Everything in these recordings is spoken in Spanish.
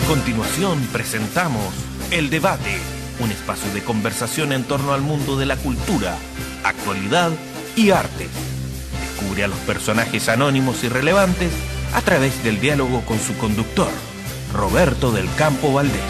continuación presentamos El Debate, un espacio de conversación en torno al mundo de la cultura, actualidad y arte. Descubre a los personajes anónimos y relevantes a través del diálogo con su conductor, Roberto del Campo Valdés.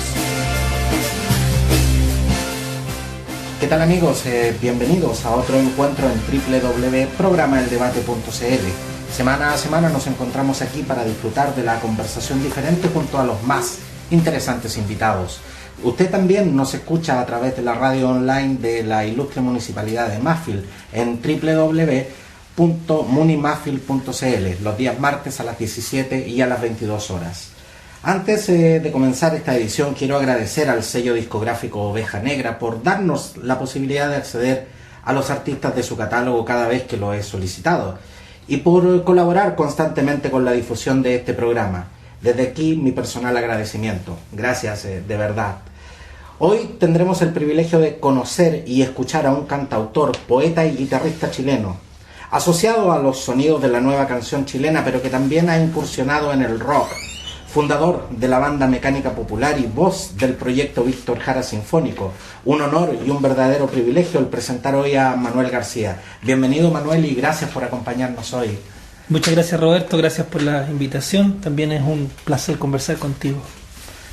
¿Qué tal, amigos? Bienvenidos a otro encuentro en www.programaeldebate.cl. Semana a semana nos encontramos aquí para disfrutar de la conversación diferente junto a los más interesantes invitados. Usted también nos escucha a través de la radio online de la ilustre municipalidad de Mafil en www.munimafil.cl los días martes a las 17 y a las 22 horas. Antes de comenzar esta edición, quiero agradecer al sello discográfico Oveja Negra por darnos la posibilidad de acceder a los artistas de su catálogo cada vez que lo he solicitado y por colaborar constantemente con la difusión de este programa. Desde aquí mi personal agradecimiento. Gracias, de verdad. Hoy tendremos el privilegio de conocer y escuchar a un cantautor, poeta y guitarrista chileno, asociado a los sonidos de la nueva canción chilena, pero que también ha incursionado en el rock. Fundador de la banda Mecánica Popular y voz del proyecto Víctor Jara Sinfónico. Un honor y un verdadero privilegio el presentar hoy a Manuel García. Bienvenido, Manuel, y gracias por acompañarnos hoy. Muchas gracias, Roberto, gracias por la invitación. También es un placer conversar contigo.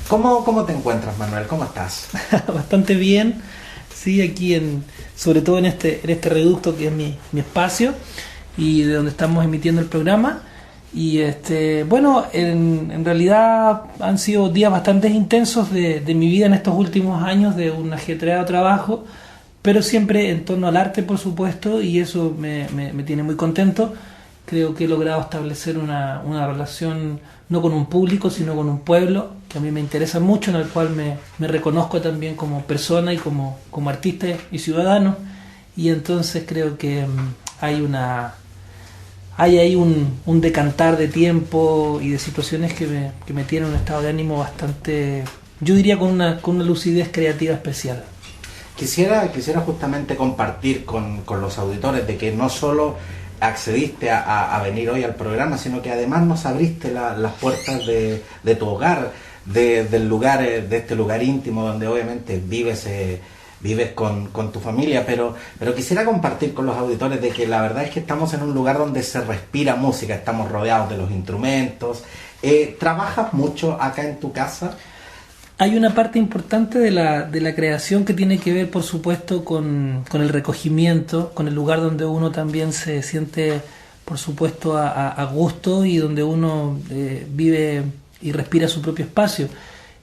¿Cómo te encuentras, Manuel? ¿Cómo estás? Bastante bien, sí, aquí sobre todo en este reducto que es mi espacio y de donde estamos emitiendo el programa. Y bueno, en realidad han sido días bastante intensos de mi vida en estos últimos años, de un ajetreado trabajo, pero siempre en torno al arte, por supuesto, y eso me tiene muy contento. Creo que he logrado establecer una relación no con un público, sino con un pueblo que a mí me interesa mucho, en el cual me reconozco también como persona y como artista y ciudadano, y entonces creo que hay ahí un decantar de tiempo y de situaciones que me tienen un estado de ánimo bastante, yo diría con una lucidez creativa especial. Quisiera justamente compartir con los auditores de que no solo accediste a venir hoy al programa, sino que además nos abriste las puertas de tu hogar, del lugar, de este lugar íntimo donde obviamente vives con tu familia, pero quisiera compartir con los auditores de que la verdad es que estamos en un lugar donde se respira música, estamos rodeados de los instrumentos. ¿Trabajas mucho acá en tu casa? Hay una parte importante de la creación que tiene que ver, por supuesto, con el recogimiento, con el lugar donde uno también se siente, por supuesto, a gusto y donde uno vive y respira su propio espacio.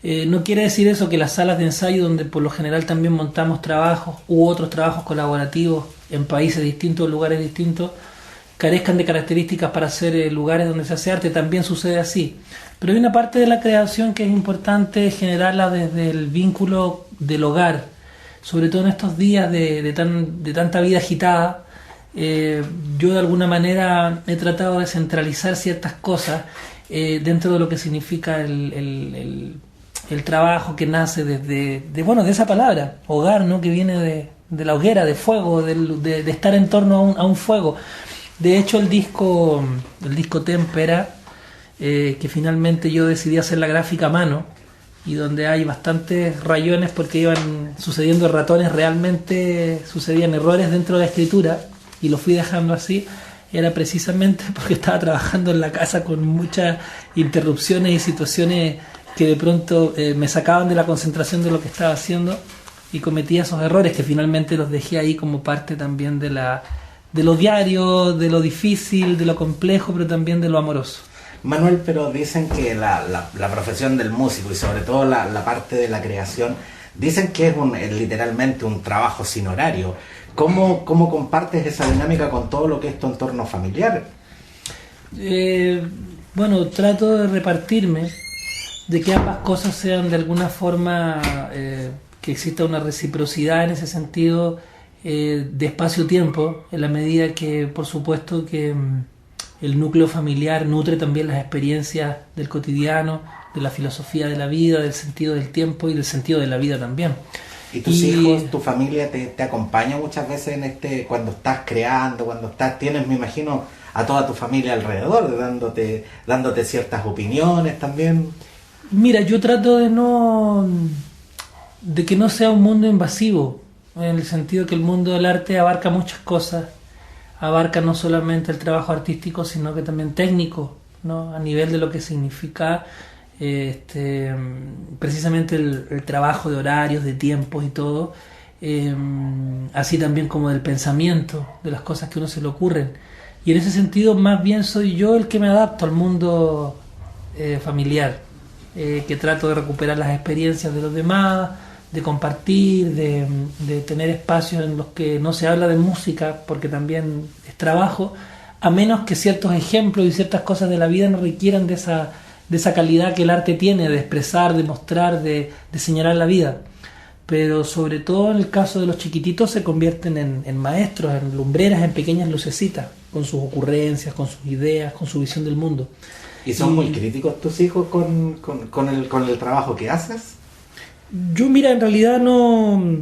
No quiere decir eso que las salas de ensayo, donde por lo general también montamos trabajos u otros trabajos colaborativos en países distintos, lugares distintos, carezcan de características para ser lugares donde se hace arte. También sucede así. Pero hay una parte de la creación que es importante generarla desde el vínculo del hogar, sobre todo en estos días de tanta vida agitada. Yo de alguna manera he tratado de centralizar ciertas cosas dentro de lo que significa el trabajo que nace de esa palabra, hogar, ¿no? Que viene de la hoguera, de fuego, de estar en torno a un fuego. De hecho, el disco Témpera, que finalmente yo decidí hacer la gráfica a mano, y donde hay bastantes rayones porque iban sucediendo ratones, realmente sucedían errores dentro de la escritura, y lo fui dejando así, era precisamente porque estaba trabajando en la casa con muchas interrupciones y situaciones que de pronto me sacaban de la concentración de lo que estaba haciendo, y cometía esos errores que finalmente los dejé ahí como parte también de lo diario, de lo difícil, de lo complejo, pero también de lo amoroso. Manuel, pero dicen que la profesión del músico y sobre todo la parte de la creación, dicen que es literalmente un trabajo sin horario. ¿Cómo compartes esa dinámica con todo lo que es tu entorno familiar? Bueno, trato de repartirme, de que ambas cosas sean de alguna forma, que exista una reciprocidad en ese sentido, de espacio-tiempo, en la medida que, por supuesto, que el núcleo familiar nutre también las experiencias del cotidiano, de la filosofía de la vida, del sentido del tiempo y del sentido de la vida también. ¿Y tus hijos, tu familia te acompaña muchas veces cuando estás creando, tienes, me imagino, a toda tu familia alrededor, dándote ciertas opiniones también? Mira, yo trato de que no sea un mundo invasivo, en el sentido que el mundo del arte abarca muchas cosas, abarca no solamente el trabajo artístico, sino que también técnico, ¿no? A nivel de lo que significa precisamente el trabajo de horarios, de tiempos y todo, así también como del pensamiento, de las cosas que a uno se le ocurren. Y en ese sentido más bien soy yo el que me adapto al mundo familiar, que trato de recuperar las experiencias de los demás, de compartir, de tener espacios en los que no se habla de música, porque también es trabajo, a menos que ciertos ejemplos y ciertas cosas de la vida no requieran de esa calidad que el arte tiene, de expresar, de mostrar, de señalar la vida. Pero sobre todo en el caso de los chiquititos se convierten en maestros, en lumbreras, en pequeñas lucecitas, con sus ocurrencias, con sus ideas, con su visión del mundo. ¿Y son muy críticos tus hijos con el trabajo que haces? Yo, mira, en realidad no...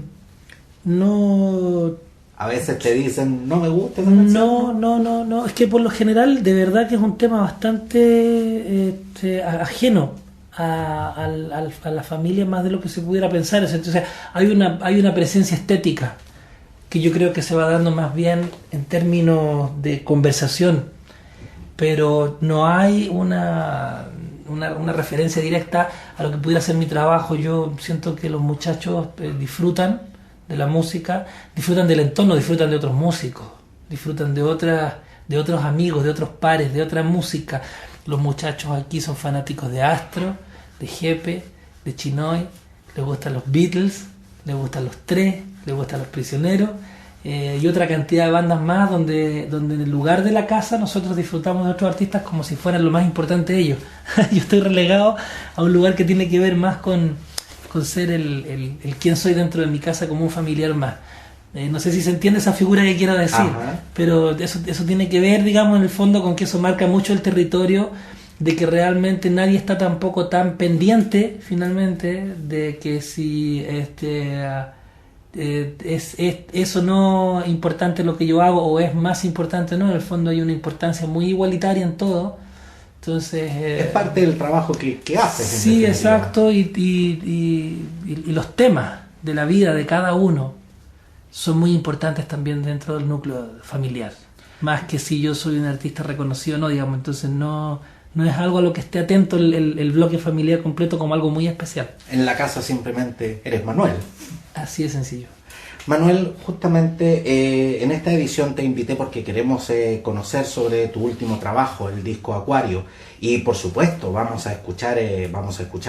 A veces te dicen, no me gusta esa canción. No, es que por lo general de verdad que es un tema bastante ajeno a la familia, más de lo que se pudiera pensar. Entonces hay una presencia estética que yo creo que se va dando más bien en términos de conversación, pero no hay una referencia directa a lo que pudiera ser mi trabajo. Yo siento que los muchachos disfrutan de la música, disfrutan del entorno, disfrutan de otros músicos, disfrutan de otros amigos, de otros pares, de otra música. Los muchachos aquí son fanáticos de Astro, de Jepe, de Chinoy, les gustan los Beatles, les gustan los Tres, les gustan los Prisioneros, y otra cantidad de bandas más donde en el lugar de la casa nosotros disfrutamos de otros artistas como si fueran lo más importante de ellos. Yo estoy relegado a un lugar que tiene que ver más con ser el quien soy dentro de mi casa, como un familiar más. No sé si se entiende esa figura que quiero decir. Ajá. Pero eso tiene que ver, digamos, en el fondo con que eso marca mucho el territorio, de que realmente nadie está tampoco tan pendiente, finalmente, de que si es eso no importante lo que yo hago o es más importante, no. En el fondo hay una importancia muy igualitaria en todo. Entonces, es parte del trabajo que haces. Sí, exacto, y los temas de la vida de cada uno son muy importantes también dentro del núcleo familiar, más que si yo soy un artista reconocido, no, digamos. Entonces no es algo a lo que esté atento el bloque familiar completo como algo muy especial. En la casa simplemente eres Manuel. Así de sencillo. Manuel, justamente en esta edición te invité porque queremos conocer sobre tu último trabajo, el disco Acuario, y por supuesto vamos a escuchar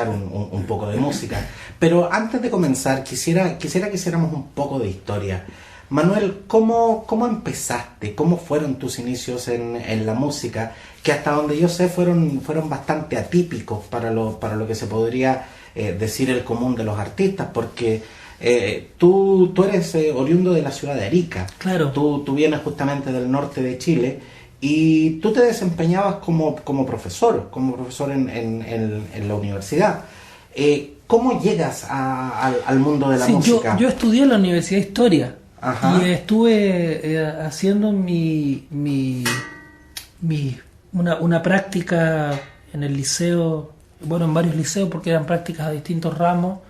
un poco de música. Pero antes de comenzar quisiera que hiciéramos un poco de historia. Manuel, ¿cómo empezaste? ¿Cómo fueron tus inicios en la música? Que hasta donde yo sé fueron bastante atípicos para lo que se podría decir el común de los artistas, porque tú eres oriundo de la ciudad de Arica. Claro. Tú vienes justamente del norte de Chile y tú te desempeñabas como profesor en la universidad. ¿Cómo llegas al mundo de la música? Yo estudié en la Universidad de Historia. Ajá. Y estuve haciendo una práctica en el liceo, bueno, en varios liceos, porque eran prácticas a distintos ramos.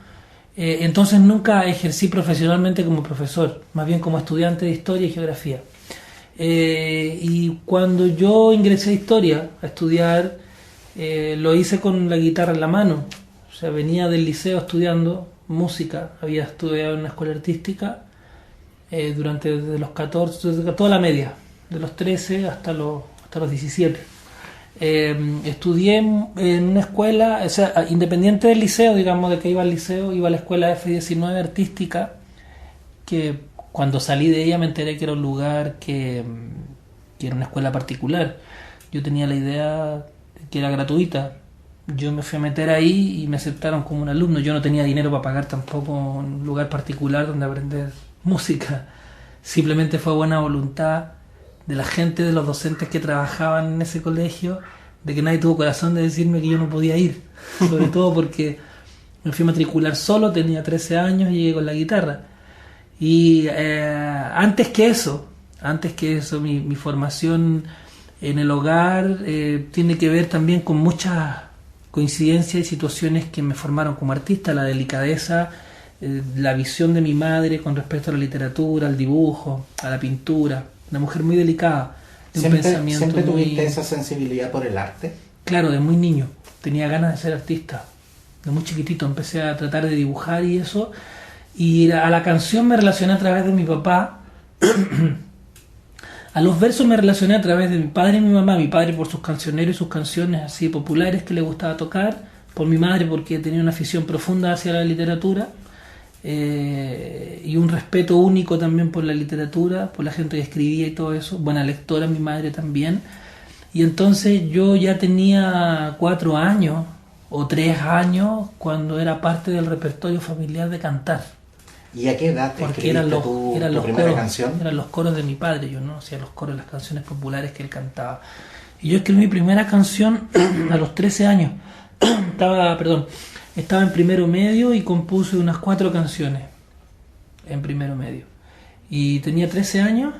Entonces nunca ejercí profesionalmente como profesor, más bien como estudiante de Historia y Geografía. Y cuando yo ingresé a Historia a estudiar, lo hice con la guitarra en la mano. O sea, venía del liceo estudiando música, había estudiado en una escuela artística desde los 14, desde toda la media, de los 13 hasta los 17. Estudié en una escuela, o sea, independiente del liceo, digamos, de que iba al liceo, iba a la escuela F19 artística, que cuando salí de ella me enteré que era un lugar que era una escuela particular. Yo tenía la idea que era gratuita. Yo me fui a meter ahí y me aceptaron como un alumno. Yo no tenía dinero para pagar tampoco un lugar particular donde aprender música. Simplemente fue buena voluntad de la gente, de los docentes que trabajaban en ese colegio, de que nadie tuvo corazón de decirme que yo no podía ir, sobre todo porque me fui a matricular solo, tenía 13 años y llegué con la guitarra. Y antes que eso, mi formación en el hogar tiene que ver también con muchas coincidencias y situaciones que me formaron como artista, la delicadeza, la visión de mi madre con respecto a la literatura, al dibujo, a la pintura, una mujer muy delicada, de un pensamiento ¿Siempre muy... tuviste esa sensibilidad por el arte? Claro, de muy niño, tenía ganas de ser artista, de muy chiquitito empecé a tratar de dibujar y eso, y a la canción me relacioné a través de mi papá. A los versos me relacioné a través de mi padre y mi mamá. Mi padre por sus cancioneros y sus canciones así populares que le gustaba tocar. Por mi madre porque tenía una afición profunda hacia la literatura. Y un respeto único también por la literatura, por la gente que escribía y todo eso. Buena lectora mi madre también. Y entonces yo ya tenía 4 años o 3 años cuando era parte del repertorio familiar de cantar. ¿Y a qué edad te Porque escribiste eran tu los primera coros, canción? eran los coros de mi padre, yo no hacía los coros de las canciones populares que él cantaba. Y yo escribí mi primera canción a los 13 años. Estaba en primero medio y compuse unas 4 canciones en primero medio. Y tenía 13 años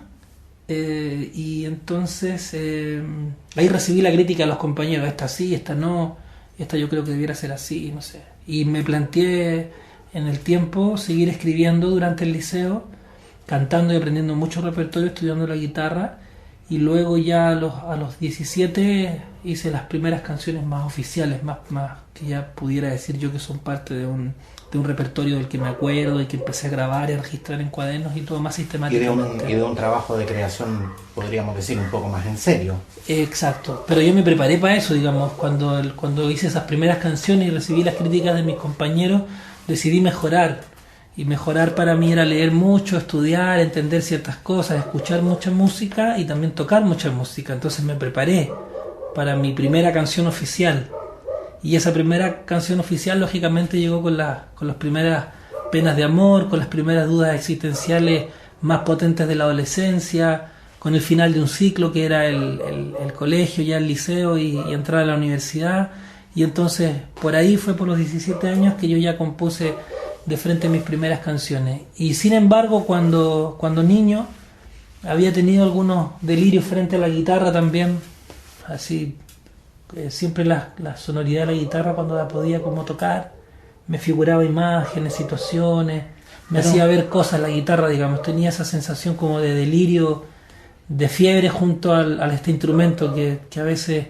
y entonces ahí recibí la crítica de los compañeros, esta sí, esta no, esta yo creo que debiera ser así, no sé. Y me planteé en el tiempo seguir escribiendo durante el liceo, cantando y aprendiendo mucho repertorio, estudiando la guitarra, y luego ya a los 17 hice las primeras canciones más oficiales, más que ya pudiera decir yo que son parte de un repertorio del que me acuerdo y que empecé a grabar y a registrar en cuadernos y todo más sistemáticamente. Y de un trabajo de creación, podríamos decir, un poco más en serio. Exacto, pero yo me preparé para eso, digamos, cuando hice esas primeras canciones y recibí las críticas de mis compañeros, decidí mejorar, y mejorar para mí era leer mucho, estudiar, entender ciertas cosas, escuchar mucha música y también tocar mucha música. Entonces me preparé para mi primera canción oficial, y esa primera canción oficial lógicamente llegó con las primeras penas de amor, con las primeras dudas existenciales más potentes de la adolescencia, con el final de un ciclo que era el colegio, ya el liceo y entrar a la universidad. Y entonces por ahí fue por los 17 años que yo ya compuse de frente mis primeras canciones. Y sin embargo cuando niño había tenido algunos delirios frente a la guitarra también, así siempre la sonoridad de la guitarra cuando la podía como tocar, me figuraba imágenes, situaciones, me hacía ver cosas la guitarra, digamos, tenía esa sensación como de delirio, de fiebre junto a este instrumento que a veces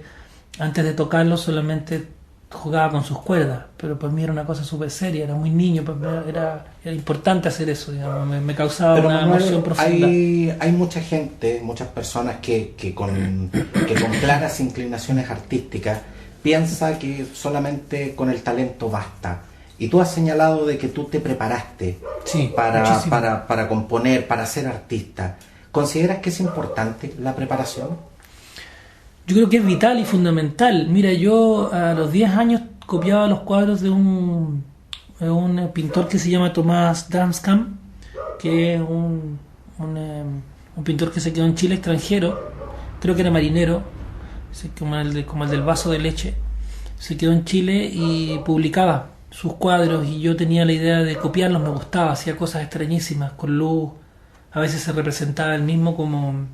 antes de tocarlo solamente jugaba con sus cuerdas, pero para mí era una cosa súper seria, era muy niño, era importante hacer eso, digamos, me causaba pero una emoción profunda. Hay mucha gente, muchas personas que con claras inclinaciones artísticas piensa que solamente con el talento basta. Y tú has señalado de que tú te preparaste para componer, para ser artista. ¿Consideras que es importante la preparación? Yo creo que es vital y fundamental. Mira, yo a los 10 años copiaba los cuadros de un pintor que se llama Tomás Damskam, que es un pintor que se quedó en Chile, extranjero, creo que era marinero, como el del vaso de leche. Se quedó en Chile y publicaba sus cuadros y yo tenía la idea de copiarlos, me gustaba, hacía cosas extrañísimas, con luz, a veces se representaba él mismo como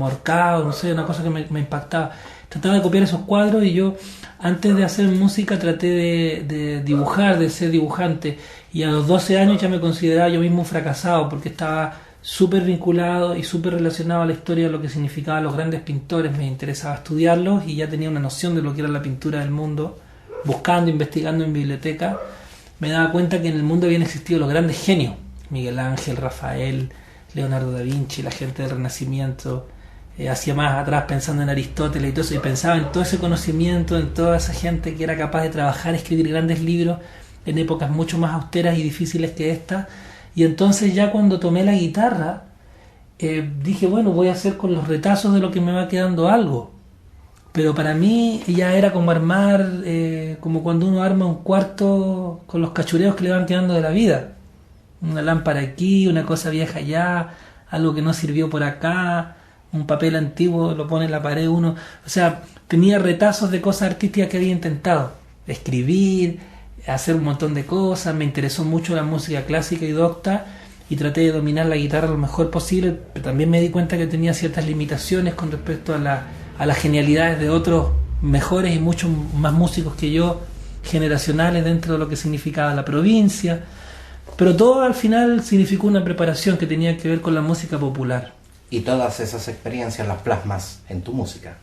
ahorcado, no sé, una cosa que me impactaba. Trataba de copiar esos cuadros y yo antes de hacer música traté de dibujar, de ser dibujante, y a los 12 años ya me consideraba yo mismo un fracasado porque estaba súper vinculado y súper relacionado a la historia de lo que significaban los grandes pintores, me interesaba estudiarlos y ya tenía una noción de lo que era la pintura del mundo, buscando, investigando en biblioteca, me daba cuenta que en el mundo habían existido los grandes genios, Miguel Ángel, Rafael, Leonardo da Vinci, la gente del Renacimiento, hacia más atrás pensando en Aristóteles y todo eso, y pensaba en todo ese conocimiento, en toda esa gente que era capaz de trabajar, escribir grandes libros en épocas mucho más austeras y difíciles que esta. Y entonces ya cuando tomé la guitarra dije, bueno, voy a hacer con los retazos de lo que me va quedando algo. Pero para mí ya era como armar, como cuando uno arma un cuarto con los cachureos que le van quedando de la vida. Una lámpara aquí, una cosa vieja allá, algo que no sirvió por acá, un papel antiguo lo pone en la pared uno. O sea, tenía retazos de cosas artísticas que había intentado. Escribir, hacer un montón de cosas, me interesó mucho la música clásica y docta y traté de dominar la guitarra lo mejor posible, pero también me di cuenta que tenía ciertas limitaciones con respecto a las genialidades de otros mejores y muchos más músicos que yo, generacionales dentro de lo que significaba la provincia, pero todo al final significó una preparación que tenía que ver con la música popular. Y todas esas experiencias las plasmas en tu música.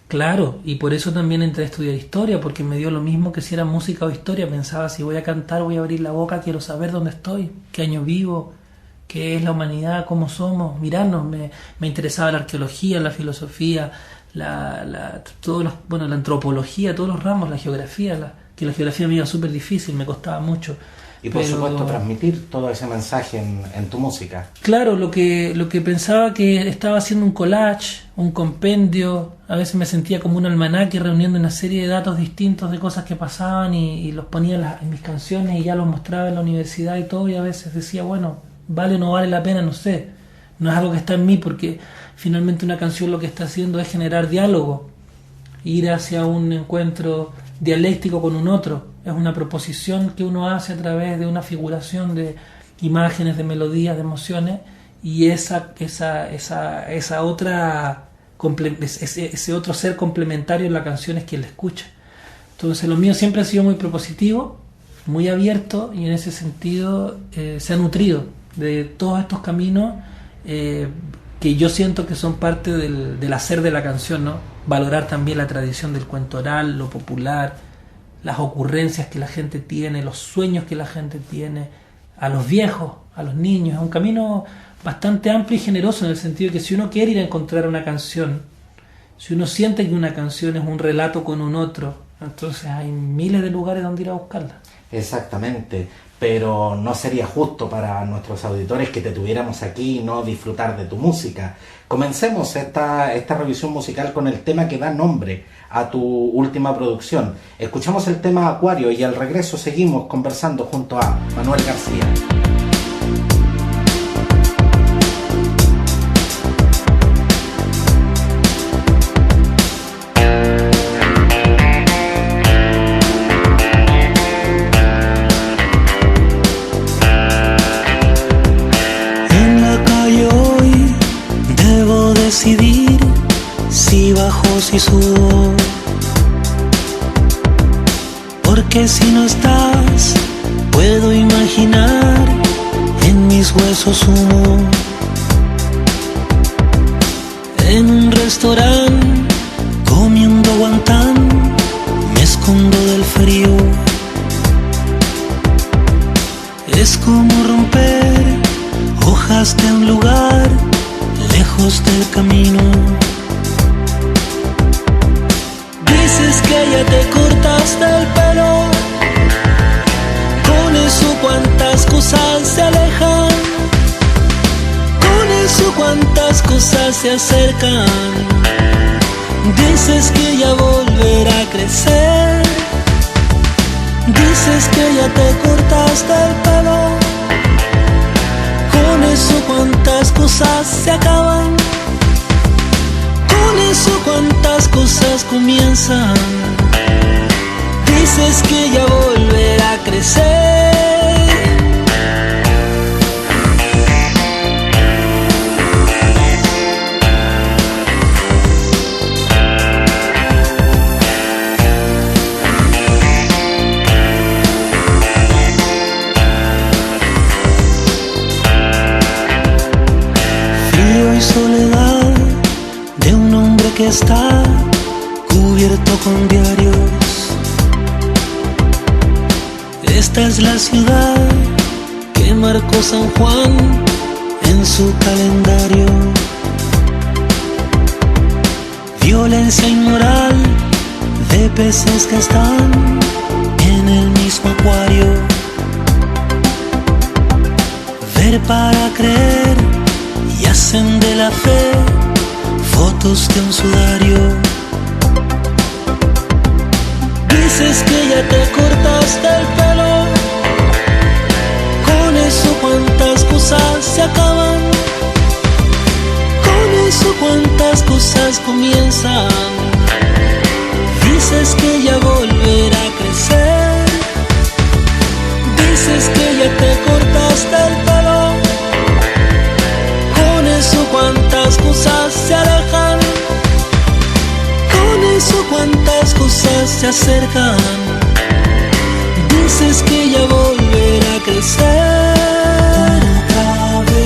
Claro, y por eso también entré a estudiar historia, porque me dio lo mismo que si era música o historia. Pensaba, si voy a cantar, voy a abrir la boca, quiero saber dónde estoy, qué año vivo, qué es la humanidad, cómo somos, mirarnos. Me interesaba la arqueología, la filosofía, la antropología, todos los ramos, la geografía, que la geografía me iba súper difícil, me costaba mucho. Y por supuesto transmitir todo ese mensaje en tu música. Claro, lo que pensaba que estaba haciendo un collage, un compendio, a veces me sentía como un almanaque reuniendo una serie de datos distintos de cosas que pasaban y los ponía en mis canciones y ya los mostraba en la universidad y todo, y a veces decía, bueno, vale o no vale la pena, no sé, no es algo que está en mí, porque finalmente una canción lo que está haciendo es generar diálogo, ir hacia un encuentro dialéctico con un otro. Es una proposición que uno hace a través de una figuración de imágenes, de melodías, de emociones, y ese otro ser complementario en la canción es quien la escucha. Entonces lo mío siempre ha sido muy propositivo, muy abierto, y en ese sentido se ha nutrido de todos estos caminos que yo siento que son parte del hacer de la canción, ¿no? Valorar también la tradición del cuento oral, lo popular, las ocurrencias que la gente tiene, los sueños que la gente tiene, a los viejos, a los niños. Es un camino bastante amplio y generoso, en el sentido de que si uno quiere ir a encontrar una canción, si uno siente que una canción es un relato con un otro, entonces hay miles de lugares donde ir a buscarla. Exactamente, pero no sería justo para nuestros auditores que te tuviéramos aquí y no disfrutar de tu música. Comencemos esta revisión musical con el tema que da nombre a tu última producción. Escuchamos el tema Acuario y al regreso seguimos conversando junto a Manuel García. Decidir si bajo, si subo, porque si no estás puedo imaginar en mis huesos humo. En un restaurante comiendo guantán me escondo del frío. Es como romper hojas de un lugar lejos del camino. Dices que ya te cortaste el pelo, con eso cuántas cosas se alejan, con eso cuántas cosas se acercan. Dices que ya volverá a crecer, dices que ya te cortaste el pelo, con eso cuántas cosas se acaban, con eso cuántas cosas comienzan. Dices que ya volverá a crecer. Soledad de un hombre que está cubierto con diarios. Esta es la ciudad que marcó San Juan en su calendario. Violencia inmoral de peces que están en el mismo acuario. Ver para creer, y hacen de la fe fotos de un sudario. Dices que ya te cortaste el pelo, con eso cuántas cosas se acaban, con eso cuántas cosas comienzan. Dices que ya volverá a crecer, dices que ya te cortaste el pelo, con eso cuántas cosas se alejan, con eso cuántas cosas se acercan. Dices que ya volverá a crecer otra vez.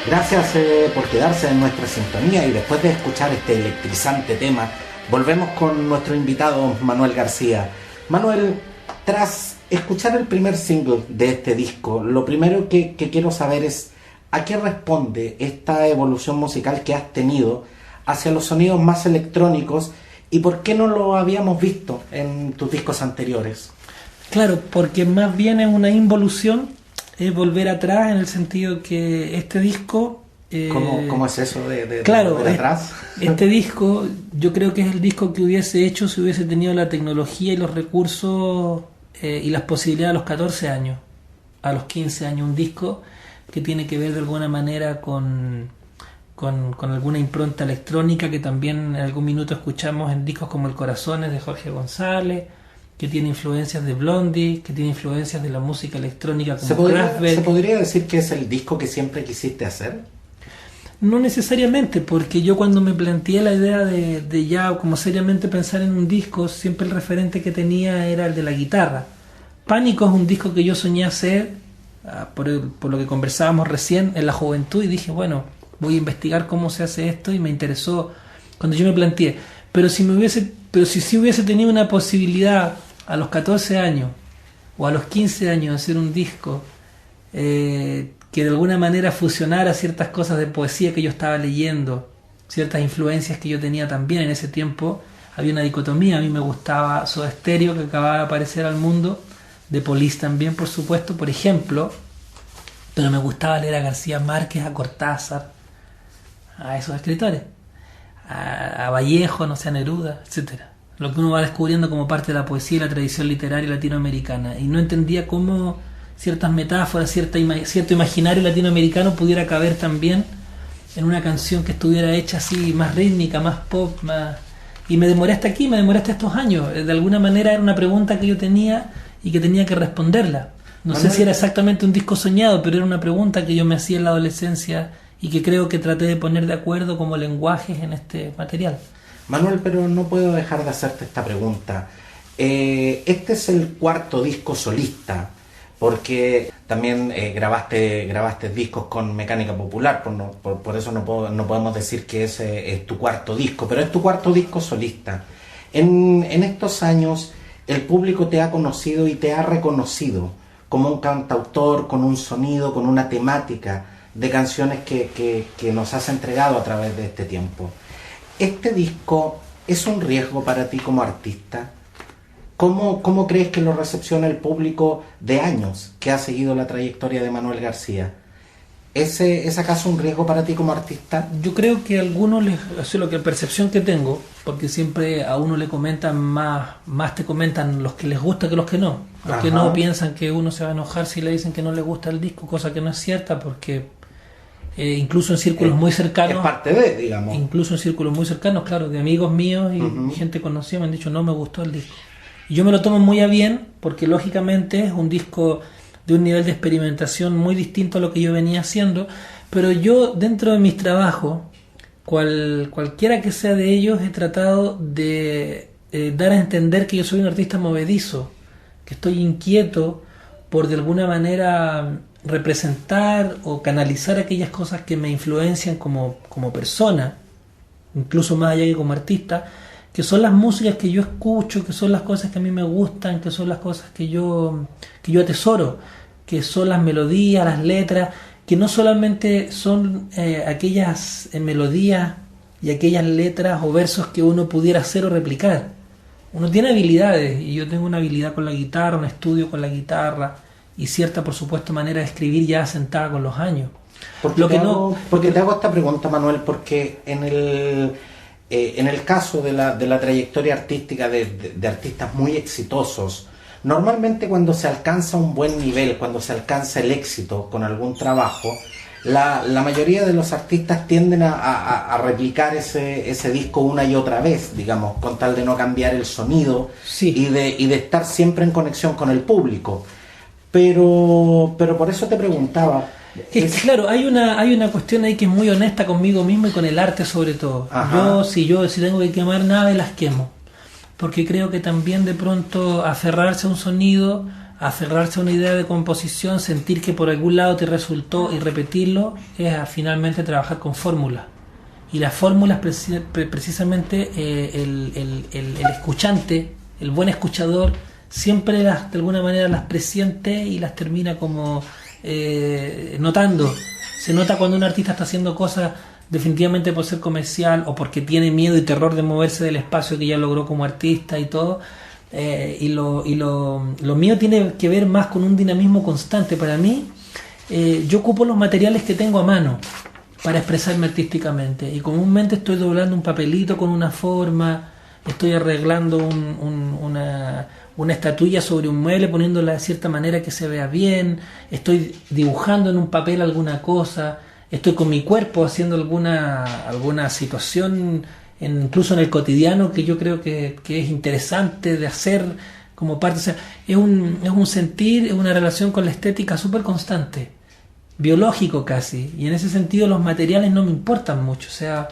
Gracias por quedarse en nuestra sintonía, y después de escuchar este electrizante tema, volvemos con nuestro invitado Manuel García. Manuel, tras escuchar el primer single de este disco, lo primero que quiero saber es ¿a qué responde esta evolución musical que has tenido hacia los sonidos más electrónicos, y por qué no lo habíamos visto en tus discos anteriores? Claro, porque más bien es una involución, es volver atrás, en el sentido que este disco... ¿Cómo es eso de claro, volver atrás? Este disco yo creo que es el disco que hubiese hecho si hubiese tenido la tecnología y los recursos y las posibilidades a los 14 años, a los 15 años. Un disco que tiene que ver de alguna manera con alguna impronta electrónica que también en algún minuto escuchamos en discos como El Corazones de Jorge González, que tiene influencias de Blondie, que tiene influencias de la música electrónica como Kraftwerk. ¿Se podría decir que es el disco que siempre quisiste hacer? No necesariamente, porque yo cuando me planteé la idea de ya como seriamente pensar en un disco, siempre el referente que tenía era el de la guitarra. Pánico es un disco que yo soñé hacer, por lo que conversábamos recién, en la juventud, y dije, bueno, voy a investigar cómo se hace esto, y me interesó cuando yo me planteé. Pero si sí hubiese tenido una posibilidad a los 14 años o a los 15 años de hacer un disco que de alguna manera fusionara ciertas cosas de poesía que yo estaba leyendo, ciertas influencias que yo tenía también en ese tiempo, había una dicotomía. A mí me gustaba Soda Stereo, que acababa de aparecer al mundo, de Police también, por supuesto, por ejemplo, pero me gustaba leer a García Márquez, a Cortázar, a esos escritores, a Vallejo, no sé, a Neruda, etcétera. Lo que uno va descubriendo como parte de la poesía y la tradición literaria latinoamericana, y no entendía cómo ciertas metáforas, cierto imaginario latinoamericano pudiera caber también en una canción que estuviera hecha así, más rítmica, más pop, más... Y me demoré hasta aquí, me demoré hasta estos años. De alguna manera era una pregunta que yo tenía y que tenía que responderla. No sé si era exactamente un disco soñado, pero era una pregunta que yo me hacía en la adolescencia y que creo que traté de poner de acuerdo como lenguajes en este material. Manuel, pero no puedo dejar de hacerte esta pregunta. Este es el cuarto disco solista, porque también grabaste discos con Mecánica Popular, por eso no podemos decir que ese es tu cuarto disco, pero es tu cuarto disco solista. En estos años el público te ha conocido y te ha reconocido como un cantautor con un sonido, con una temática de canciones que nos has entregado a través de este tiempo. ¿Este disco es un riesgo para ti como artista? ¿Cómo crees que lo recepciona el público de años que ha seguido la trayectoria de Manuel García? ¿Es acaso un riesgo para ti como artista? Yo creo que a algunos les, o sea, lo que percepción que tengo, porque siempre a uno le comentan más te comentan los que les gusta que los que no. Los que no piensan que uno se va a enojar si le dicen que no le gusta el disco, cosa que no es cierta, porque incluso en círculos muy cercanos, es parte de, digamos. Incluso en círculos muy cercanos, claro, de amigos míos y gente conocida me han dicho no me gustó el disco. Y yo me lo tomo muy a bien, porque lógicamente es un disco de un nivel de experimentación muy distinto a lo que yo venía haciendo, pero yo dentro de mis trabajos, cualquiera que sea de ellos, he tratado de dar a entender que yo soy un artista movedizo, que estoy inquieto por de alguna manera representar o canalizar aquellas cosas que me influencian como persona, incluso más allá que como artista, que son las músicas que yo escucho, que son las cosas que a mí me gustan, que son las cosas que yo atesoro, que son las melodías, las letras, que no solamente son aquellas melodías y aquellas letras o versos que uno pudiera hacer o replicar. Uno tiene habilidades, y yo tengo una habilidad con la guitarra, un estudio con la guitarra y cierta, por supuesto, manera de escribir ya asentada con los años. Porque te hago esta pregunta, Manuel, porque en el caso de la trayectoria artística de artistas muy exitosos, normalmente cuando se alcanza un buen nivel, cuando se alcanza el éxito con algún trabajo, la mayoría de los artistas tienden a replicar ese disco una y otra vez, digamos, con tal de no cambiar el sonido, sí, y de estar siempre en conexión con el público. Pero por eso te preguntaba. Claro, hay una cuestión ahí que es muy honesta conmigo mismo y con el arte sobre todo. Si tengo que quemar naves, las quemo. Porque creo que también de pronto aferrarse a un sonido, aferrarse a una idea de composición, sentir que por algún lado te resultó y repetirlo, es finalmente trabajar con fórmulas. Y las fórmulas precisamente el escuchante, el buen escuchador, siempre de alguna manera las presiente y las termina como notando. Se nota cuando un artista está haciendo cosas definitivamente por ser comercial o porque tiene miedo y terror de moverse del espacio que ya logró como artista y todo. Y lo mío tiene que ver más con un dinamismo constante. Para mí, yo ocupo los materiales que tengo a mano para expresarme artísticamente, y comúnmente estoy doblando un papelito con una forma, estoy arreglando una estatuilla sobre un mueble, poniéndola de cierta manera que se vea bien, estoy dibujando en un papel alguna cosa, estoy con mi cuerpo haciendo alguna situación, incluso en el cotidiano, que yo creo que es interesante de hacer como parte. O sea, es un sentir, es una relación con la estética súper constante, biológico casi, y en ese sentido los materiales no me importan mucho. O sea,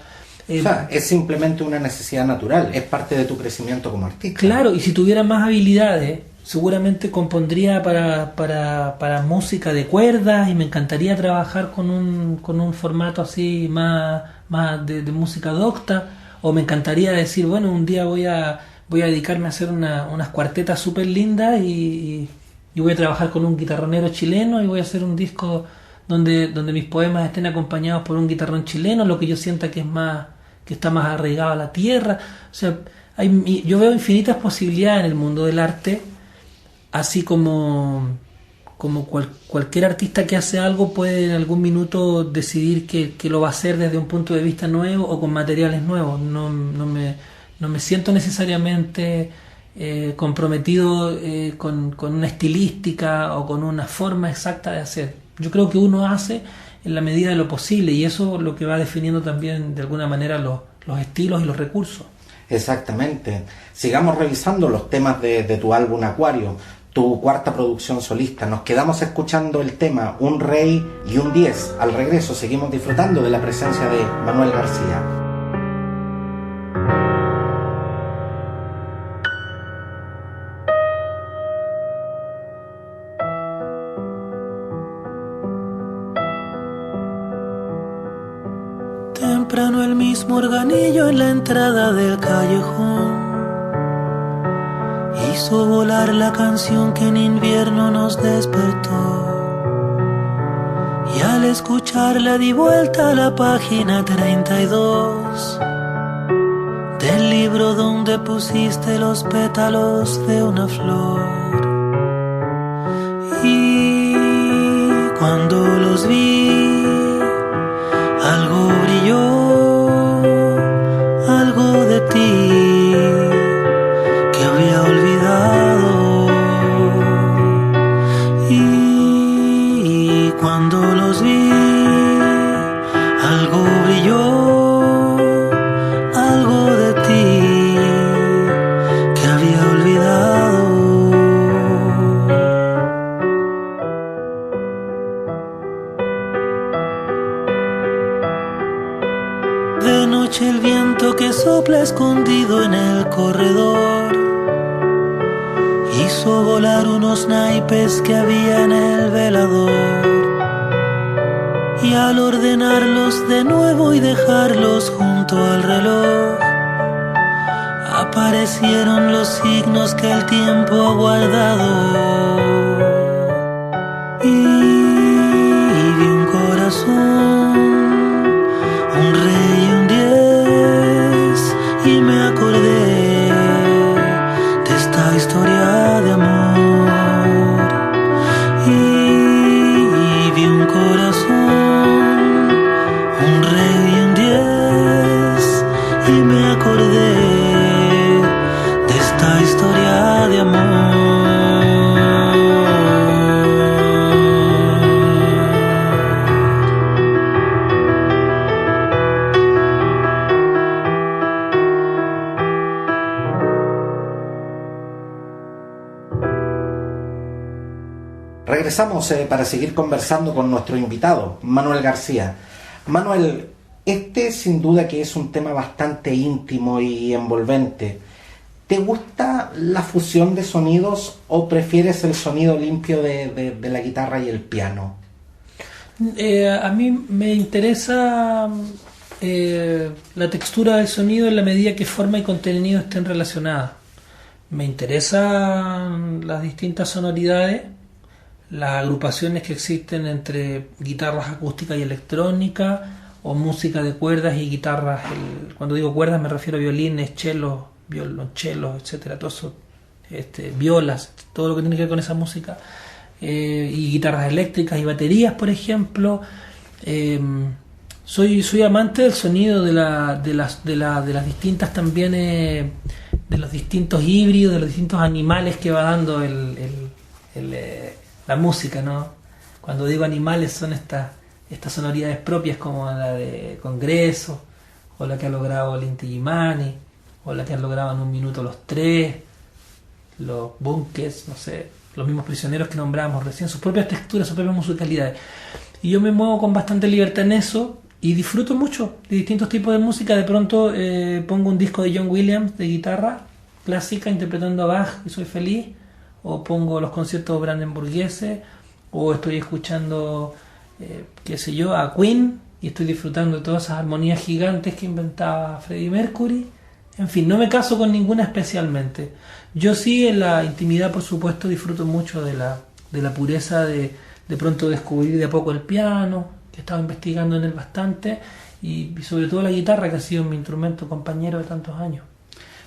es simplemente una necesidad natural, es parte de tu crecimiento como artista. Claro, y si tuviera más habilidades, seguramente compondría para música de cuerdas, y me encantaría trabajar con un formato así más de música docta, o me encantaría decir, bueno, un día voy a dedicarme a hacer unas cuartetas súper lindas y voy a trabajar con un guitarronero chileno y voy a hacer un disco donde mis poemas estén acompañados por un guitarrón chileno, lo que yo sienta que está más arraigado a la tierra. O sea, yo veo infinitas posibilidades en el mundo del arte, así como cualquier artista que hace algo puede en algún minuto decidir que lo va a hacer desde un punto de vista nuevo o con materiales nuevos. No me siento necesariamente comprometido con una estilística o con una forma exacta de hacer. Yo creo que uno hace en la medida de lo posible, y eso es lo que va definiendo también de alguna manera los estilos y los recursos. Exactamente. Sigamos revisando los temas de tu álbum Acuario, tu cuarta producción solista. Nos quedamos escuchando el tema Un Rey y un 10. Al regreso seguimos disfrutando de la presencia de Manuel García. Temprano el mismo organillo en la entrada del callejón hizo volar la canción que en invierno nos despertó, y al escucharla di vuelta a la página 32 del libro donde pusiste los pétalos de una flor. Y cuando los vi cuando los vi, algo brilló, algo de ti que había olvidado. De noche el viento que sopla escondido en el corredor hizo volar unos naipes que había en el velador, y al ordenarlos de nuevo y dejarlos junto al reloj, aparecieron los signos que el tiempo ha guardado. Y vi un corazón, un rey y un 10, y me acordé de esta historia de amor. Y vi un corazón, un rey y un 10, y me acordé de esta historia de amor. Regresamos para seguir conversando con nuestro invitado, Manuel García. Manuel, este sin duda que es un tema bastante íntimo y envolvente. ¿Te gusta la fusión de sonidos o prefieres el sonido limpio de la guitarra y el piano? A mí me interesa la textura del sonido en la medida que forma y contenido estén relacionadas. Me interesan las distintas sonoridades, las agrupaciones que existen entre guitarras acústicas y electrónicas, o música de cuerdas y guitarras. Cuando digo cuerdas me refiero a violines, chelos, violonchelos, etcétera, todo eso, violas, todo lo que tiene que ver con esa música, y guitarras eléctricas y baterías, por ejemplo. Soy amante del sonido de las distintas también, de los distintos híbridos, de los distintos animales que va dando la música, ¿no? Cuando digo animales son estas sonoridades propias, como la de Congreso, o la que ha logrado el Inti Illimani, o la que han logrado en un minuto los Tres, los Bunkers, no sé, los mismos Prisioneros que nombrábamos recién, sus propias texturas, sus propias musicalidades. Y yo me muevo con bastante libertad en eso y disfruto mucho de distintos tipos de música. De pronto pongo un disco de John Williams de guitarra clásica interpretando a Bach y soy feliz, o pongo los conciertos brandenburgueses, o estoy escuchando qué sé yo, a Queen y estoy disfrutando de todas esas armonías gigantes que inventaba Freddie Mercury. En fin, no me caso con ninguna especialmente. Yo sí, en la intimidad, por supuesto, disfruto mucho de la pureza de pronto descubrir de a poco el piano, que he estado investigando en él bastante, y sobre todo la guitarra, que ha sido mi instrumento compañero de tantos años.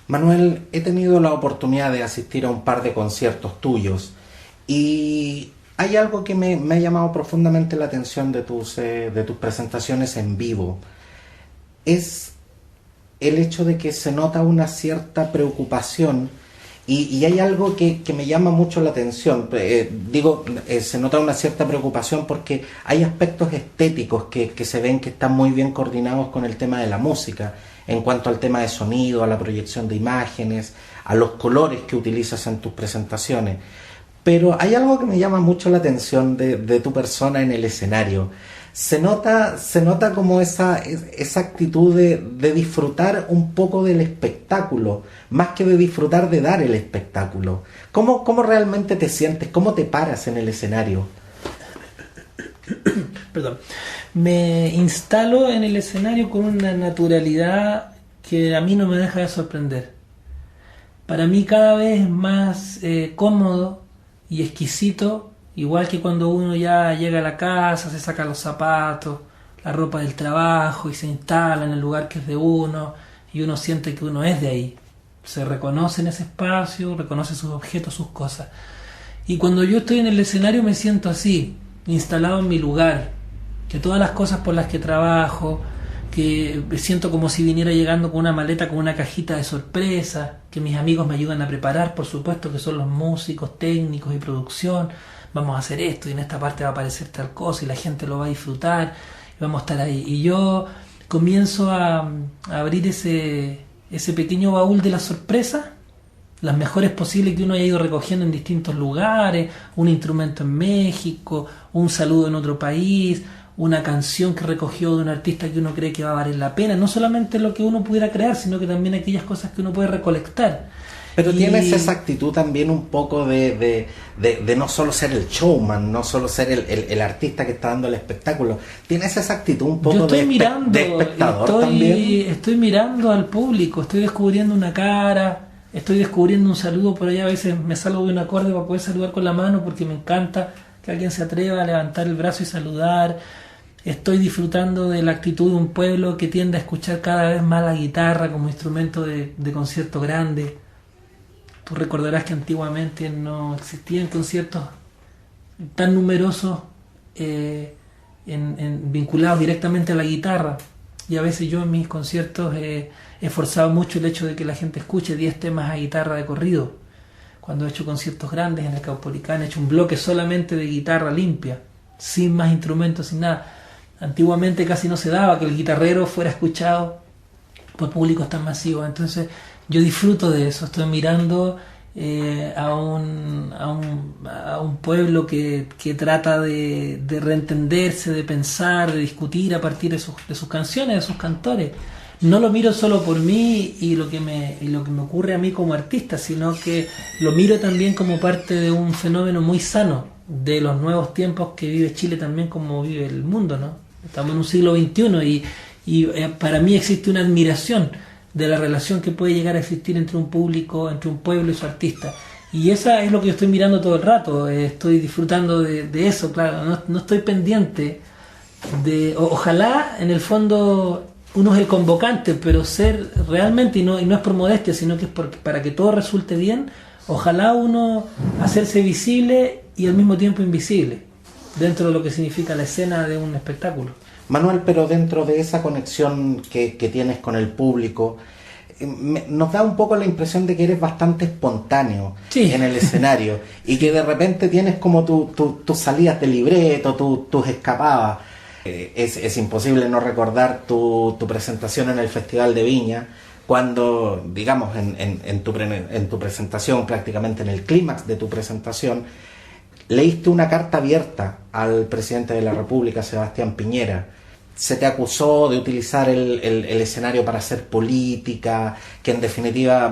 Manuel, he tenido la oportunidad de asistir a un par de conciertos tuyos y hay algo que me ha llamado profundamente la atención de tus presentaciones en vivo. Es el hecho de que se nota una cierta preocupación y hay algo que me llama mucho la atención. Se nota una cierta preocupación porque hay aspectos estéticos que se ven que están muy bien coordinados con el tema de la música, en cuanto al tema de sonido, a la proyección de imágenes, a los colores que utilizas en tus presentaciones. Pero hay algo que me llama mucho la atención de tu persona en el escenario. Se nota como esa actitud de disfrutar un poco del espectáculo, más que de disfrutar de dar el espectáculo. ¿Cómo realmente te sientes? ¿Cómo te paras en el escenario? Perdón. Me instalo en el escenario con una naturalidad que a mí no me deja de sorprender. Para mí cada vez es más cómodo y exquisito, igual que cuando uno ya llega a la casa, se saca los zapatos, la ropa del trabajo y se instala en el lugar que es de uno y uno siente que uno es de ahí. Se reconoce en ese espacio, reconoce sus objetos, sus cosas. Y cuando yo estoy en el escenario me siento así, instalado en mi lugar, que todas las cosas por las que trabajo, que siento como si viniera llegando con una maleta, con una cajita de sorpresa, que mis amigos me ayudan a preparar, por supuesto, que son los músicos, técnicos y producción. Vamos a hacer esto y en esta parte va a aparecer tal cosa y la gente lo va a disfrutar y vamos a estar ahí. Y yo comienzo a abrir ese pequeño baúl de la sorpresa, las mejores posibles que uno haya ido recogiendo en distintos lugares, un instrumento en México, un saludo en otro país, una canción que recogió de un artista que uno cree que va a valer la pena, no solamente lo que uno pudiera crear, sino que también aquellas cosas que uno puede recolectar. Pero tienes esa actitud también un poco de no solo ser el showman, no solo ser el artista que está dando el espectáculo. Tienes esa actitud un poco de espectador también. Estoy mirando al público, estoy descubriendo una cara, estoy descubriendo un saludo por allá. A veces me salgo de un acorde para poder saludar con la mano porque me encanta que alguien se atreva a levantar el brazo y saludar. Estoy disfrutando de la actitud de un pueblo que tiende a escuchar cada vez más la guitarra como instrumento de concierto grande. Tú recordarás que antiguamente no existían conciertos tan numerosos vinculados directamente a la guitarra. Y a veces yo en mis conciertos he esforzado mucho el hecho de que la gente escuche 10 temas a guitarra de corrido. Cuando he hecho conciertos grandes en el Caupolicán, he hecho un bloque solamente de guitarra limpia, sin más instrumentos, sin nada. Antiguamente casi no se daba que el guitarrero fuera escuchado por públicos tan masivos. Entonces yo disfruto de eso. Estoy mirando a un pueblo que trata de reentenderse, de pensar, de discutir a partir de sus canciones, de sus cantores. No lo miro solo por mí y lo que me ocurre a mí como artista, sino que lo miro también como parte de un fenómeno muy sano de los nuevos tiempos que vive Chile también como vive el mundo, ¿no? Estamos en un siglo XXI y para mí existe una admiración de la relación que puede llegar a existir entre un público, entre un pueblo y su artista. Y esa es lo que yo estoy mirando todo el rato, estoy disfrutando de eso, claro, no estoy pendiente de... Ojalá, en el fondo, uno es el convocante, pero ser realmente, y no es por modestia, sino que es para que todo resulte bien, ojalá uno hacerse visible y al mismo tiempo invisible, dentro de lo que significa la escena de un espectáculo. Manuel, pero dentro de esa conexión que tienes con el público, nos da un poco la impresión de que eres bastante espontáneo en el escenario y que de repente tienes como tus salidas de libreto, tus escapadas. Es imposible no recordar tu presentación en el Festival de Viña, cuando, digamos, en tu presentación, prácticamente en el clímax de tu presentación, leíste una carta abierta al presidente de la República, Sebastián Piñera. Se te acusó de utilizar el escenario para hacer política, que en definitiva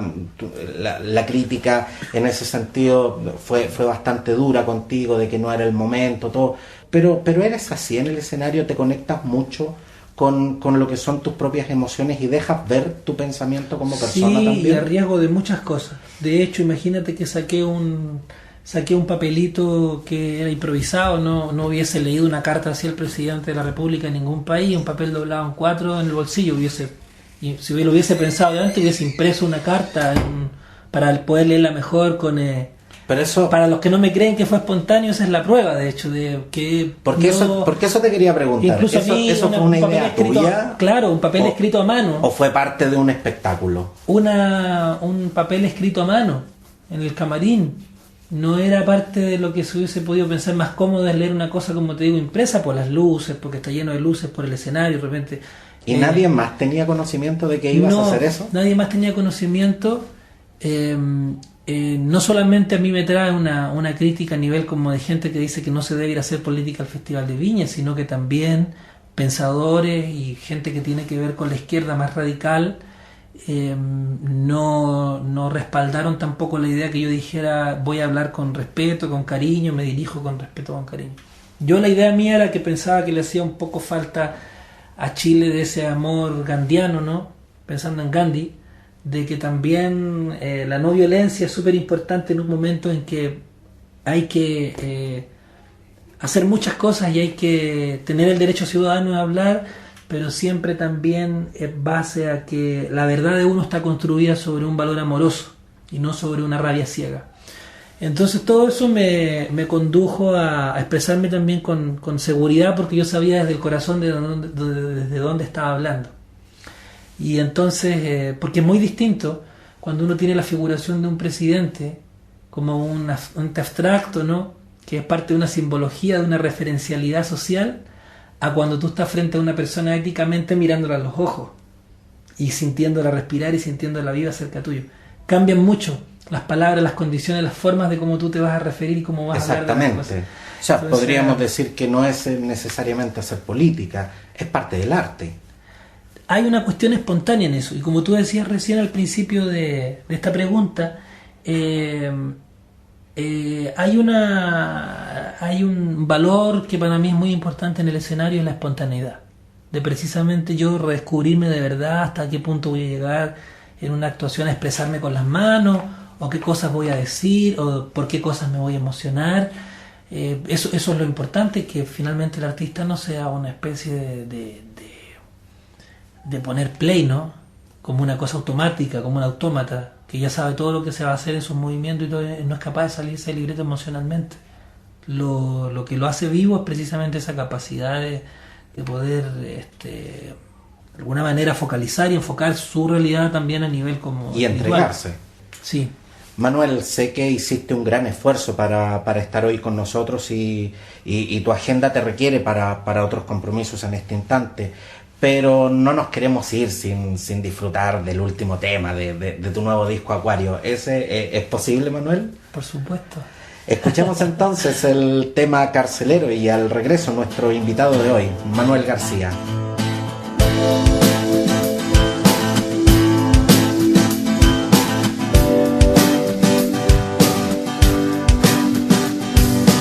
la crítica en ese sentido fue bastante dura contigo, de que no era el momento, todo. Pero eres así en el escenario, te conectas mucho con lo que son tus propias emociones y dejas ver tu pensamiento como persona también. Sí, a riesgo de muchas cosas. De hecho, imagínate que saqué un papelito que era improvisado, no hubiese leído una carta hacia el presidente de la República en ningún país, un papel doblado en 4 en el bolsillo, y si lo hubiese pensado de antes, hubiese impreso una carta para poder leerla mejor Pero eso, para los que no me creen que fue espontáneo, esa es la prueba, de hecho, de que... Porque eso te quería preguntar. Incluso ¿Eso fue una idea tuya? Claro, un papel escrito a mano. ¿O fue parte de un espectáculo? Un papel escrito a mano, en el camarín. No era parte de lo que se hubiese podido pensar. Más cómodo es leer una cosa, como te digo, impresa por las luces, porque está lleno de luces, por el escenario, de repente... ¿Y nadie más tenía conocimiento de que ibas a hacer eso? Nadie más tenía conocimiento. No solamente a mí me trae una crítica a nivel como de gente que dice que no se debe ir a hacer política al Festival de Viña, sino que también pensadores y gente que tiene que ver con la izquierda más radical no respaldaron tampoco la idea que yo dijera voy a hablar con respeto, con cariño, me dirijo con respeto, con cariño. Yo, la idea mía era que pensaba que le hacía un poco falta a Chile de ese amor gandhiano, ¿no? Pensando en Gandhi, de que también la no violencia es súper importante en un momento en que hay que hacer muchas cosas y hay que tener el derecho ciudadano a hablar, pero siempre también en base a que la verdad de uno está construida sobre un valor amoroso y no sobre una rabia ciega. Entonces todo eso me condujo a expresarme también con seguridad, porque yo sabía desde el corazón desde dónde estaba hablando. Y entonces, porque es muy distinto cuando uno tiene la figuración de un presidente como un abstracto, ¿no?, que es parte de una simbología, de una referencialidad social, a cuando tú estás frente a una persona éticamente mirándola a los ojos y sintiéndola respirar y sintiéndola viva cerca tuyo. Cambian mucho las palabras, las condiciones, las formas de cómo tú te vas a referir y cómo vas a hablar de las cosas. Exactamente. O sea, Entonces, podríamos decir que no es necesariamente hacer política, es parte del arte. Hay una cuestión espontánea en eso, y como tú decías recién al principio de esta pregunta, hay un valor que para mí es muy importante en el escenario, es la espontaneidad, de precisamente yo redescubrirme de verdad hasta qué punto voy a llegar en una actuación a expresarme con las manos, o qué cosas voy a decir, o por qué cosas me voy a emocionar. Eso es lo importante, que finalmente el artista no sea una especie de poner play, ¿no?, como una cosa automática, como un autómata, que ya sabe todo lo que se va a hacer en sus movimientos y todo, no es capaz de salirse del libreto emocionalmente. Lo que lo hace vivo es precisamente esa capacidad de poder de alguna manera focalizar y enfocar su realidad también a nivel como Y individual. entregarse. Sí. Manuel, sé que hiciste un gran esfuerzo para estar hoy con nosotros y tu agenda te requiere para otros compromisos en este instante, pero no nos queremos ir sin disfrutar del último tema de tu nuevo disco Acuario. ¿Ese es posible, Manuel? Por supuesto. Escuchemos entonces el tema Carcelero y al regreso nuestro invitado de hoy, Manuel García.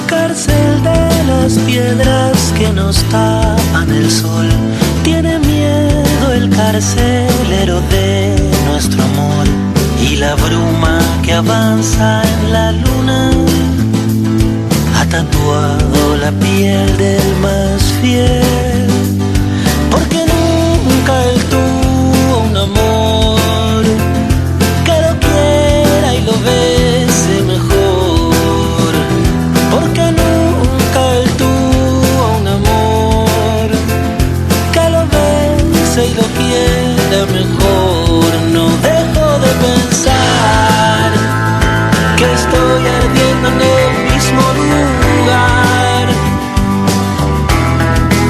Cárcel de las piedras que nos tapan el sol, tiene miedo el carcelero de nuestro amor, y la bruma que avanza en la luna ha tatuado la piel del más fiel, porque nunca él tuvo un amor que lo quiera y lo bese mejor, porque nunca él tuvo un amor que lo bese y lo quiera mejor. No dejo de pensar que estoy ardiendo en el mismo lugar,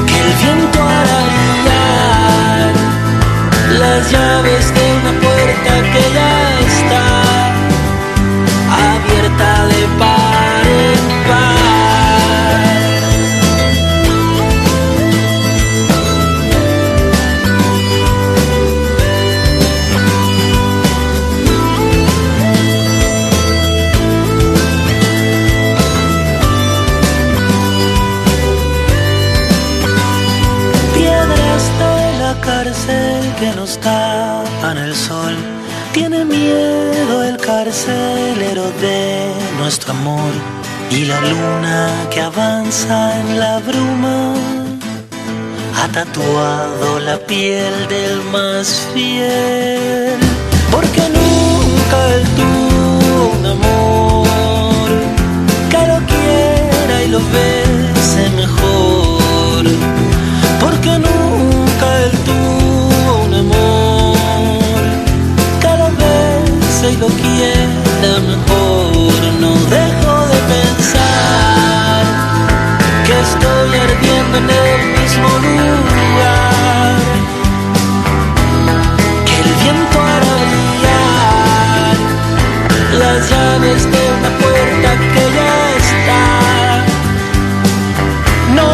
que el viento hará brillar las llaves de una puerta que ya está abierta de par en par. Cárcel que nos tapan el sol, tiene miedo el carcelero de nuestro amor, y la luna que avanza en la bruma ha tatuado la piel del más fiel, porque nunca él tuvo un amor que lo quiera y lo bese mejor, porque nunca él tuvo un amor que lo bese y lo quiera mejor. No dejo de pensar que estoy ardiendo en el mismo lugar, que el viento hará brillar las llaves de una puerta que ya está. No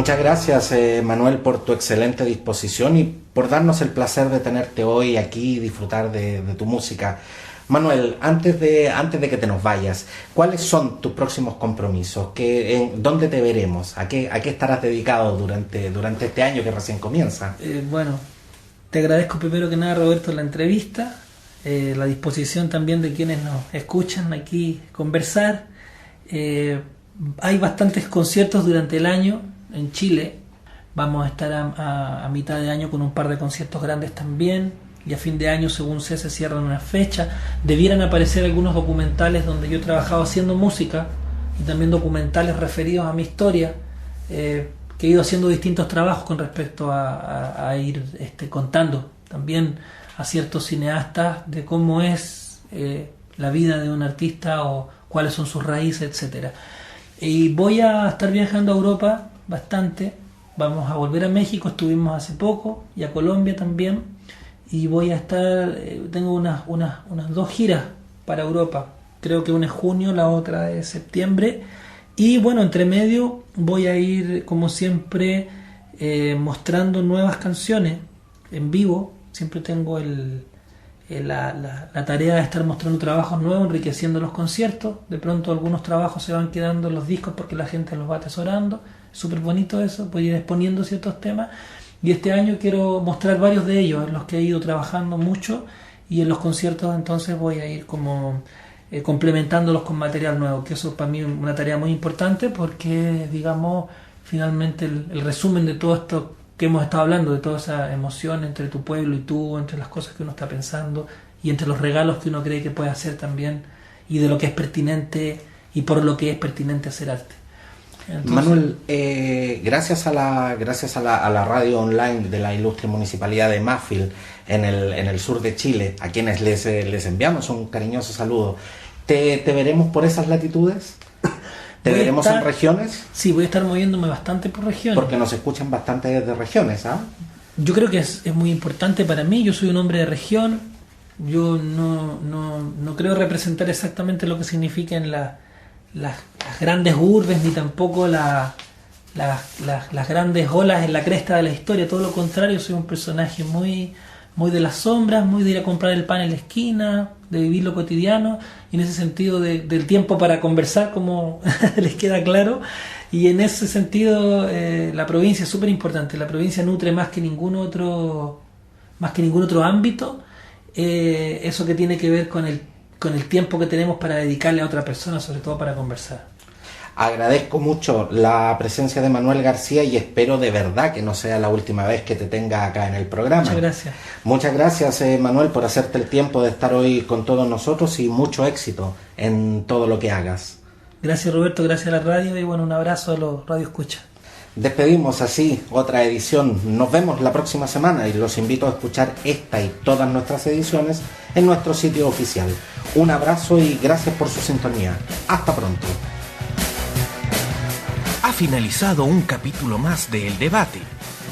Muchas gracias, Manuel, por tu excelente disposición y por darnos el placer de tenerte hoy aquí y disfrutar de tu música. Manuel, antes de que te nos vayas, ¿cuáles son tus próximos compromisos? ¿Dónde te veremos? ¿A qué estarás dedicado durante este año que recién comienza? Bueno, te agradezco primero que nada, Roberto, la entrevista, la disposición también de quienes nos escuchan aquí conversar. Hay bastantes conciertos durante el año en Chile. Vamos a estar a mitad de año con un par de conciertos grandes también. Y a fin de año, según se cierran una fecha. Debieran aparecer algunos documentales donde yo he trabajado haciendo música y también documentales referidos a mi historia, que he ido haciendo distintos trabajos con respecto a ir contando también a ciertos cineastas de cómo es la vida de un artista o cuáles son sus raíces, etcétera. Y voy a estar viajando a Europa bastante. Vamos a volver a México, estuvimos hace poco, y a Colombia también. Y voy a estar, tengo unas 2 giras para Europa. Creo que una es junio, la otra es septiembre. Y bueno, entre medio voy a ir, como siempre, mostrando nuevas canciones en vivo. Siempre tengo la tarea de estar mostrando trabajos nuevos, enriqueciendo los conciertos. De pronto algunos trabajos se van quedando en los discos porque la gente los va atesorando. Es súper bonito eso, voy a ir exponiendo ciertos temas. Y este año quiero mostrar varios de ellos, en los que he ido trabajando mucho, y en los conciertos entonces voy a ir como complementándolos con material nuevo, que eso para mí es una tarea muy importante porque, digamos, finalmente el resumen de todo esto que hemos estado hablando, de toda esa emoción entre tu pueblo y tú, entre las cosas que uno está pensando y entre los regalos que uno cree que puede hacer también, y de lo que es pertinente y por lo que es pertinente hacer arte. Entonces, Manuel, gracias a la radio online de la ilustre municipalidad de Mafil en el sur de Chile, a quienes les enviamos un cariñoso saludo, ¿te veremos por esas latitudes? ¿Te veremos en regiones? Sí, voy a estar moviéndome bastante por regiones. Porque nos escuchan bastante desde regiones, ¿ah? Yo creo que es muy importante para mí. Yo soy un hombre de región. Yo no creo representar exactamente lo que significan las grandes urbes, ni tampoco las grandes olas en la cresta de la historia. Todo lo contrario, soy un personaje muy de las sombras, muy de ir a comprar el pan en la esquina, de vivir lo cotidiano, y en ese sentido del tiempo para conversar, como les queda claro. Y en ese sentido la provincia es súper importante. La provincia nutre más que ningún otro ámbito eso que tiene que ver con el tiempo que tenemos para dedicarle a otra persona, sobre todo para conversar. Agradezco mucho la presencia de Manuel García y espero de verdad que no sea la última vez que te tenga acá en el programa. Muchas gracias. Muchas gracias, Manuel, por hacerte el tiempo de estar hoy con todos nosotros, y mucho éxito en todo lo que hagas. Gracias, Roberto, gracias a la radio, y bueno, un abrazo a los radioescuchas. Despedimos así otra edición. Nos vemos la próxima semana y los invito a escuchar esta y todas nuestras ediciones en nuestro sitio oficial. Un abrazo y gracias por su sintonía. Hasta pronto. Ha finalizado un capítulo más de El Debate,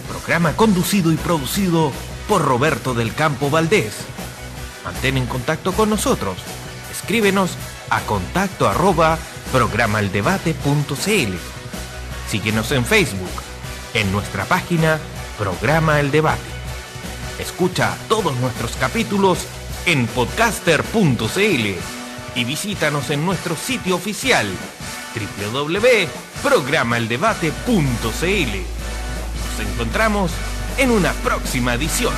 programa conducido y producido por Roberto del Campo Valdés. Mantén en contacto con nosotros. Escríbenos a contacto@programaeldebate.cl. Síguenos en Facebook, en nuestra página Programa El Debate. Escucha todos nuestros capítulos en podcaster.cl y visítanos en nuestro sitio oficial www.programaeldebate.cl. Nos encontramos en una próxima edición.